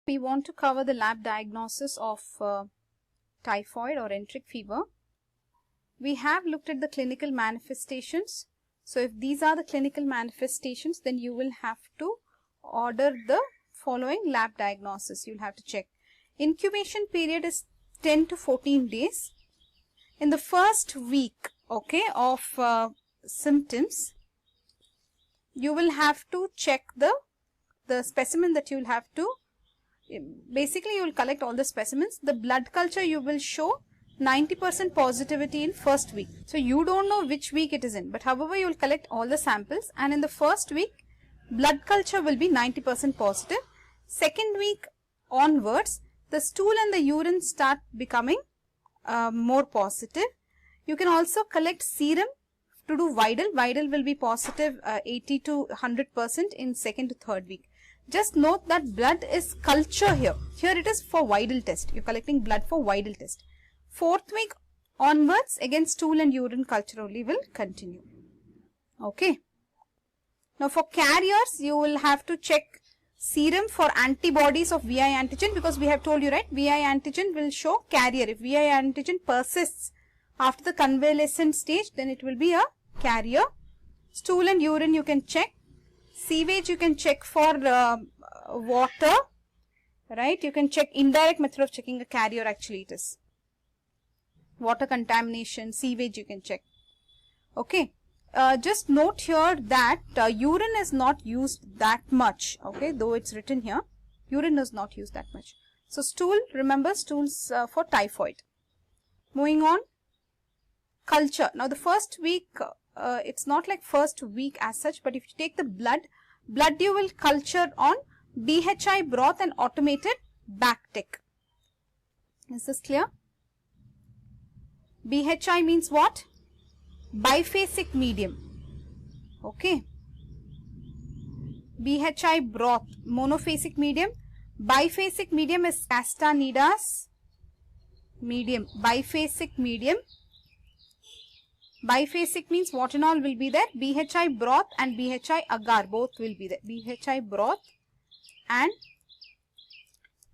We want to cover the lab diagnosis of typhoid or enteric fever. We have looked at the clinical manifestations. So if these are the clinical manifestations, then you will have to order the following lab diagnosis. You'll have to check. Incubation period is 10 to 14 days. In the first week, okay, of symptoms, you will have to check the specimen that you will have to. Basically, you will collect all the specimens. The blood culture you will show 90% positivity in first week. So you don't know which week it is in, but however you will collect all the samples, and in the first week blood culture will be 90% positive. Second week onwards, the stool and the urine start becoming more positive. You can also collect serum to do Widal. Widal will be positive 80 to 100% in second to third week. Just note that blood is culture here. Here it is for Widal test. You're collecting blood for Widal test. Fourth week onwards, again stool and urine culture only will continue. Okay. Now for carriers, you will have to check serum for antibodies of VI antigen, because we have told you, right, VI antigen will show carrier. If VI antigen persists after the convalescent stage, then it will be a carrier. Stool and urine you can check. Sewage you can check for water, right? You can check indirect method of checking a carrier, actually it is. Water contamination, sewage you can check. Okay. Just note here that urine is not used that much, okay, though it's written here. Urine is not used that much. So stool, remember stools for typhoid. Moving on, culture. Now the first week, it's not like first week as such, but if you take the blood you will culture on BHI broth and automated Bactec. Is this clear? BHI means what? Biphasic medium. Okay. BHI broth, monophasic medium. Biphasic medium is Castaneidas medium. Biphasic medium. Biphasic means what and all will be there? BHI broth and BHI agar, both will be there. BHI broth and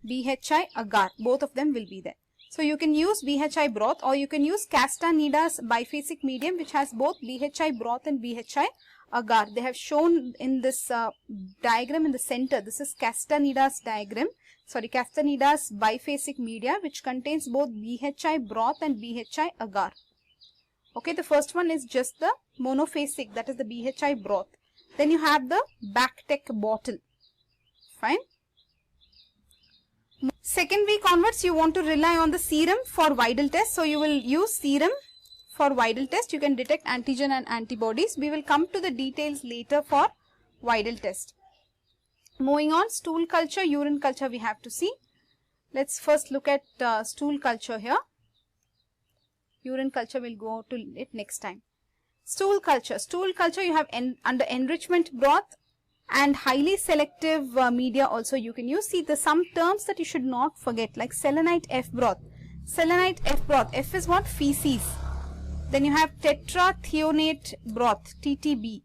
BHI agar, both of them will be there. So you can use BHI broth, or you can use Castaneidas biphasic medium, which has both BHI broth and BHI agar. They have shown in this diagram in the center. This is Castaneidas diagram. Sorry, Castaneidas biphasic media, which contains both BHI broth and BHI agar. Okay, the first one is just the monophasic, that is the BHI broth. Then you have the Bactec bottle. Fine. Second week onwards, you want to rely on the serum for Widal test. So you will use serum for Widal test. You can detect antigen and antibodies. We will come to the details later for Widal test. Moving on, stool culture, urine culture we have to see. Let's first look at stool culture here. Urine culture will go to it next time. Stool culture. Stool culture you have under enrichment broth and highly selective media also you can use. See, some terms that you should not forget, like selenite F broth. Selenite F broth. F is what? Feces. Then you have tetrathionate broth, TTB.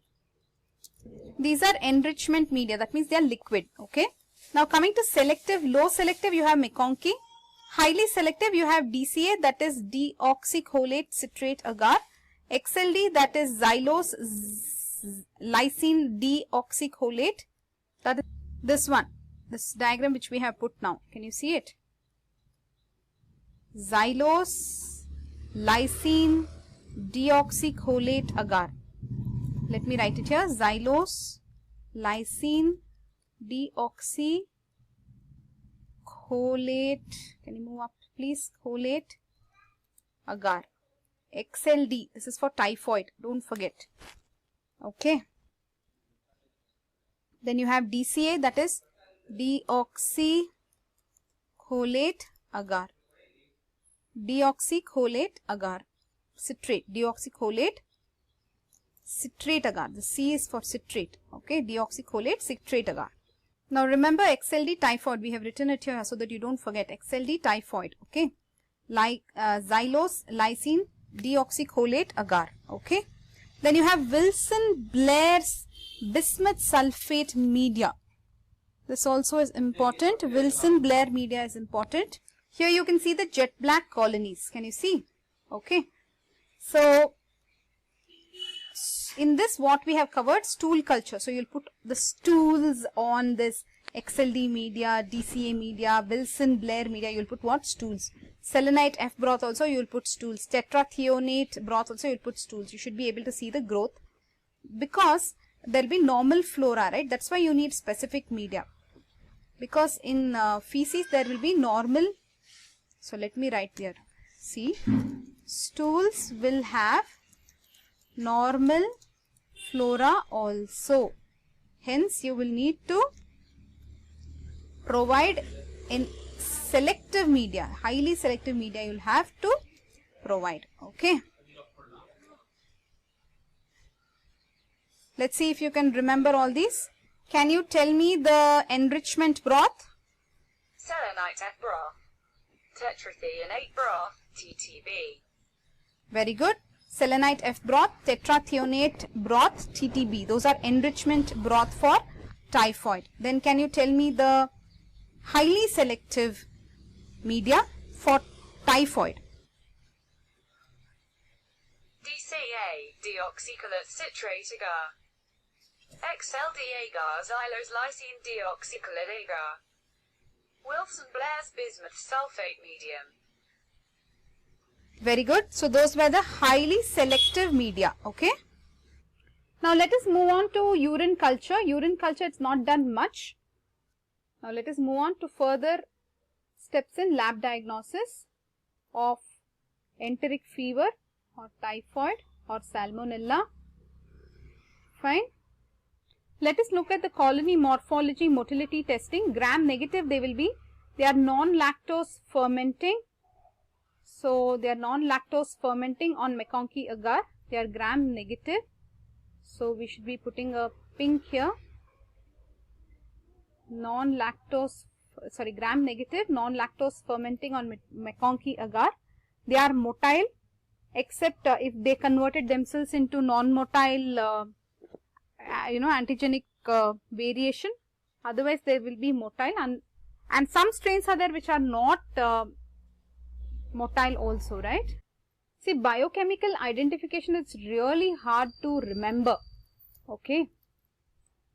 These are enrichment media. That means they are liquid. Okay. Now coming to selective, low selective, you have McConkey. Highly selective, you have DCA, that is deoxycholate citrate agar. XLD, that is xylose lysine deoxycholate. That is this one, this diagram which we have put now. Can you see it? Xylose lysine deoxycholate agar. Let me write it here. Xylose lysine deoxycholate. Can you move up please? Cholate agar. XLD. This is for typhoid. Don't forget. Okay. Then you have DCA, that is deoxycholate agar. Deoxycholate agar. Citrate. Deoxycholate citrate agar. The C is for citrate. Okay. Deoxycholate citrate agar. Now remember XLD typhoid. We have written it here so that you don't forget. XLD typhoid. Okay. Like xylose lysine deoxycholate agar. Okay. Then you have Wilson Blair's bismuth sulfate media. This also is important. Wilson-Blair media is important. Here you can see the jet black colonies. Can you see? Okay. So, in this what we have covered, stool culture. So, you'll put the stools on this XLD media, DCA media, Wilson-Blair media. You'll put what? Stools. Selenite F broth also you'll put stools. Tetrathionate broth also you'll put stools. You should be able to see the growth because there'll be normal flora, right? That's why you need specific media. Because in feces there will be normal. So let me write here. See, stools will have normal flora also. Hence you will need to provide in selective media, highly selective media you'll have to provide. Okay. Let's see if you can remember all these. Can you tell me the enrichment broth? Selenite F broth, tetrathionate broth, TTB. Very good. Selenite F broth, tetrathionate broth, TTB. Those are enrichment broth for typhoid. Then can you tell me the highly selective media for typhoid? DCA, deoxycholate citrate agar. XLD agar, xylose-lysine deoxycholate agar. Wilson-Blair's bismuth sulfate medium. Very good. So those were the highly selective media. Okay. Now let us move on to urine culture. Urine culture, it's not done much. Now let us move on to further steps in lab diagnosis of enteric fever or typhoid or salmonella. Fine. Let us look at the colony morphology motility testing. Gram negative they will be. They are non-lactose fermenting. So they are non-lactose fermenting on MacConkey agar. They are gram negative. So we should be putting a pink here. Non-lactose, sorry, gram negative, non-lactose fermenting on MacConkey agar. They are motile except if they converted themselves into non-motile antigenic variation. Otherwise they will be motile, and some strains are there which are not motile also, right? See, biochemical identification is really hard to remember. Okay.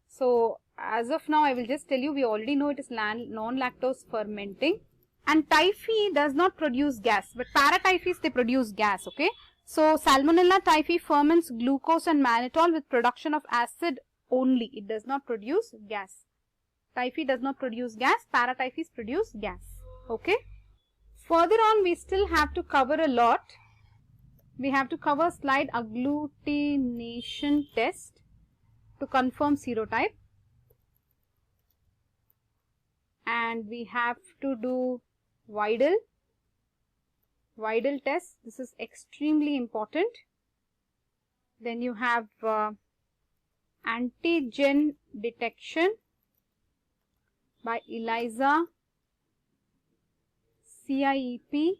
So as of now I will just tell you, we already know it is non-lactose fermenting, and typhi does not produce gas, but paratyphis they produce gas. Okay. So Salmonella typhi ferments glucose and mannitol with production of acid only. It does not produce gas. Typhi does not produce gas. Paratyphis produce gas. Okay. Further on we still have to cover a lot. We have to cover slide agglutination test to confirm serotype. And we have to do Widal test. This is extremely important. Then you have antigen detection by ELISA, CIEP.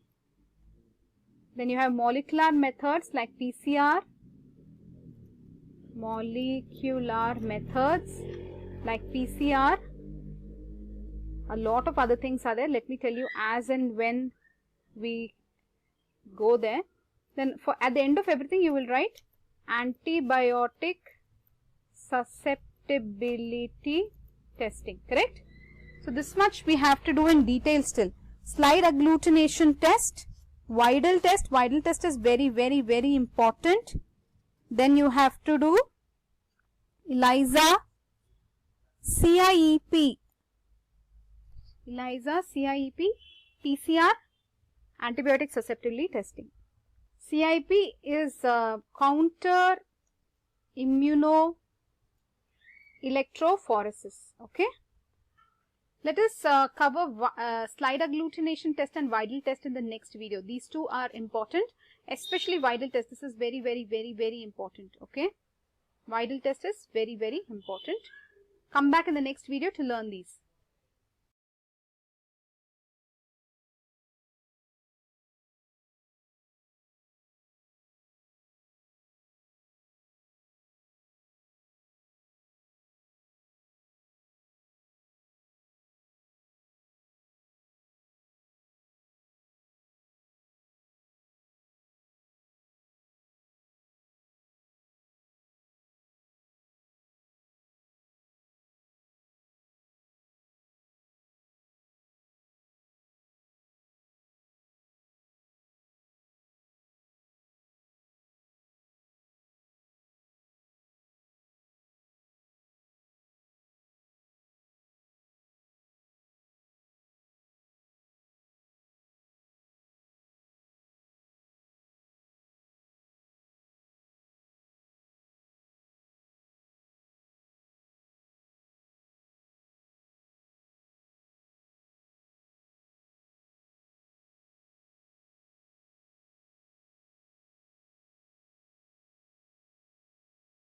Then you have molecular methods like PCR, A lot of other things are there. Let me tell you as and when we go there. Then at the end of everything you will write antibiotic susceptibility testing, correct? So this much we have to do in detail still. Slide agglutination test, Widal test. Widal test is very, very, very important. Then you have to do ELISA, CIEP, PCR, antibiotic susceptibility testing. CIEP is counter immunoelectrophoresis. Okay. Let us cover slide agglutination test and Widal test in the next video. These two are important, especially Widal test. This is very, very, very, very important. Okay. Widal test is very, very important. Come back in the next video to learn these.